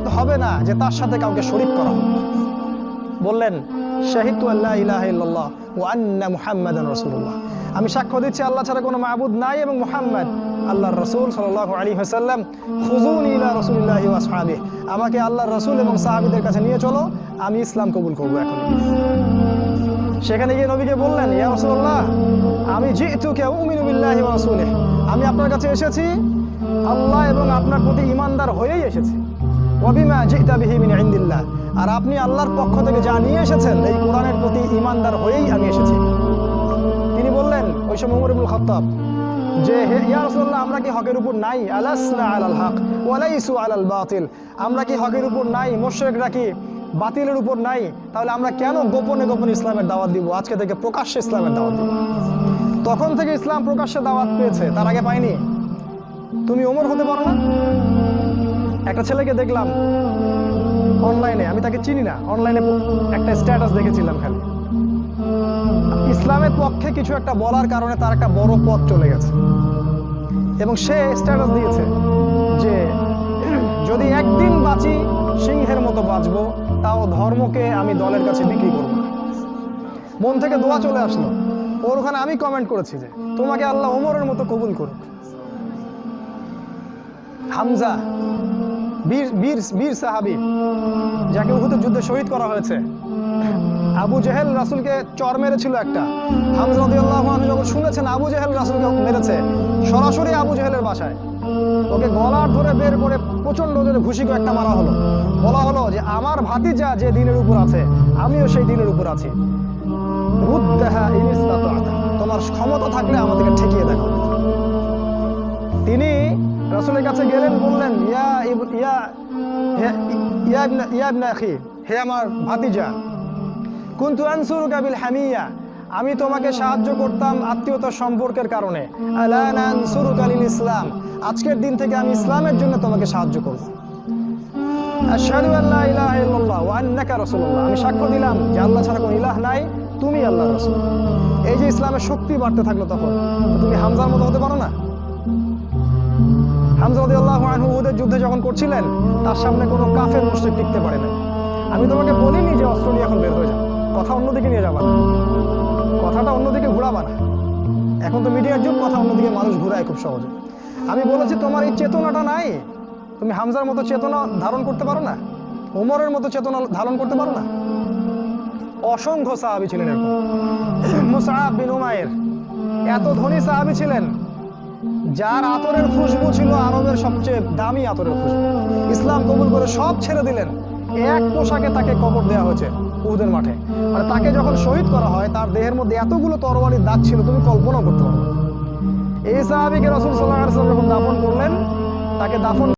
উচিত হবে না যে তার সাথে কাউকে শরীক করা হোক। বললেন শাহিদতু আল্লা ইলাহা ইল্লাল্লাহ ওয়া আন্না মুহাম্মাদান রাসূলুল্লাহ, আমি সাক্ষ্য দিচ্ছি আল্লাহ ছাড়া কোনো মাবুদ নাই এবং মুহাম্মদ আল্লাহর রাসূল সাল্লাল্লাহু আলাইহি ওয়াসাল্লাম। খুযুনি ইলা রাসূলিল্লাহি ওয়া আসহাবিহি, আমাকে আল্লাহর রাসূল এবং সাহাবীদের কাছে নিয়ে চলো, আমি ইসলাম কবুল করব এখন। সেখানে গিয়ে নবীকে বললেন ইয়া রাসূলুল্লাহ, আমি জিতুকা উমিনু বিল্লাহি ওয়া রাসূলিহি, আমি আপনার কাছে এসেছি আল্লাহ এবং আপনার প্রতি ঈমানদার হয়েই এসেছি। ওয়া বিমা জিতা বিহি মিন ইনদিল্লাহ, আর আপনি আল্লাহর পক্ষ থেকে যা নিয়ে এসেছেন এই কোরআনের প্রতি ঈমানদার হয়েই আমি এসেছি। তিনি বললেন ওই সময় ওমর ইবনুল খাত্তাব যে হে ইয়া রাসূলুল্লাহ, আমরা কি হকের উপর নাই? আলাসনা আলাল হক ওয়া লাইসু আলাল বাতিল, আমরা কি হকের উপর নাই? মুশরিকরা কি বাতিলের উপর নাই? তাহলে আমরা কেন গোপনে গোপনে ইসলামের দাওয়াত দিব? আজকে থেকে প্রকাশ্যে ইসলামের দাওয়াত দিব। তখন থেকে ইসলাম প্রকাশ্যে দাওয়াত পেয়েছে, তার আগে পায়নি। তুমি ওমর হতে পারো না? একটা ছেলেকে দেখলাম অনলাইনে, আমি তাকে চিনি না, অনলাইনে একটা স্ট্যাটাস দেখেছিলাম, খালি ইসলামের পক্ষে কিছু একটা বলার কারণে তার একটা বড় পথ চলে গেছে এবং সে স্ট্যাটাস দিয়েছে যে যদি একদিন বাঁচি সিংহের মতো বাঁচবো, তাও ধর্মকে আমি দলের কাছে বিক্রি করবো না। মন থেকে দোয়া চলে আসলো ওর ওখানে। আমি কমেন্ট করেছি যে তোমাকে আল্লাহ ওমরের মতো কবুল করুক। হামজা বীর সাহাবী, যাকে উহুদের যুদ্ধে শহীদ করা হয়েছে। আবু জেহেল রাসূলকে চর মেরেছিল একটা। হামজা রাদিয়াল্লাহু আনহু যখন শুনেছেন আবু জেহেল রাসূলকে মেরেছে, সরাসরি আবু জেহেলের বাসায় ওকে গলার ধরে বের করে প্রচন্ড জোরে ঘুষি করে একটা মারা হলো। বলা হলো যে আমার ভাতিজা যে দিনের উপর আছে, আমিও সেই দিনের উপর আছি। রুদ্দাহা ইন ইসতাতা'তা, তোমার ক্ষমতা থাকলে আমাদেরকে ঠেকিয়ে দেখো। তিনি রাসূলের কাছে গেলেন, বললেন ইয়া ইবনা আখি, হে আমার ভাতিজা, কুনতু আনসুরুকা বিল হামিয়া, আমি তোমাকে সাহায্য করতাম আত্মীয়তার সম্পর্কের কারণে। আলা নানসুরুকা লিল ইসলাম, আজকের দিন থেকে আমি ইসলামের জন্য তোমাকে সাহায্য করব। আশহাদু আল্লা ইলাহা ইল্লাল্লাহ ওয়া আন্নাকা রাসূলুল্লাহ, আমি সাক্ষ্য দিলাম যে আল্লাহ ছাড়া কোনো ইলাহ নাই, তুমি আল্লাহর রাসূল। এই যে ইসলামের শক্তি বাড়তে থাকলো, তখন তুমি হামজার মতো হতে পারো না? হামজা রাদিয়াল্লাহু আনহু উহুদের যুদ্ধে যখন করছিলেন, তার সামনে কোনো কাফের মুশরিক টিকতে পারে না। আমি তোমাকে বলিনি যে অস্ত্র নিয়ে এখন বের হয়ে যাও, কথা অন্যদিকে নিয়ে যাবা না, কথাটা অন্যদিকে ঘোরাবা না। এখন তো মিডিয়ার যুগ, কথা অন্যদিকে মানুষ ঘুরায় খুব সহজে। আমি বলেছি তোমার এই চেতনাটা নাই, তুমি হামজার মতো চেতনা ধারণ করতে পারো না, ওমরের মতো চেতনা ধারণ করতে পারো না। অসংখ্য সাহাবী ছিলেন এরকম। মুসআব বিন উমাইর এত ধনী সাহাবী ছিলেন, যার আতরের খুশবু ছিল আরবের সবচেয়ে দামি আতরের খুশবু। ইসলাম কবুল করে সব ছেড়ে দিলেন, এক পোশাকে তাকে কবর দেওয়া হয়েছে উহুদের মাঠে। মানে তাকে যখন শহীদ করা হয়, তার দেহের মধ্যে এতগুলো তরবারির দাগ ছিল, তুমি কল্পনা করতে পারো। এই সাহাবীকে রাসূল সাল্লাল্লাহু আলাইহি ওয়াসাল্লাম যখন দাফন করলেন, তাকে দাফন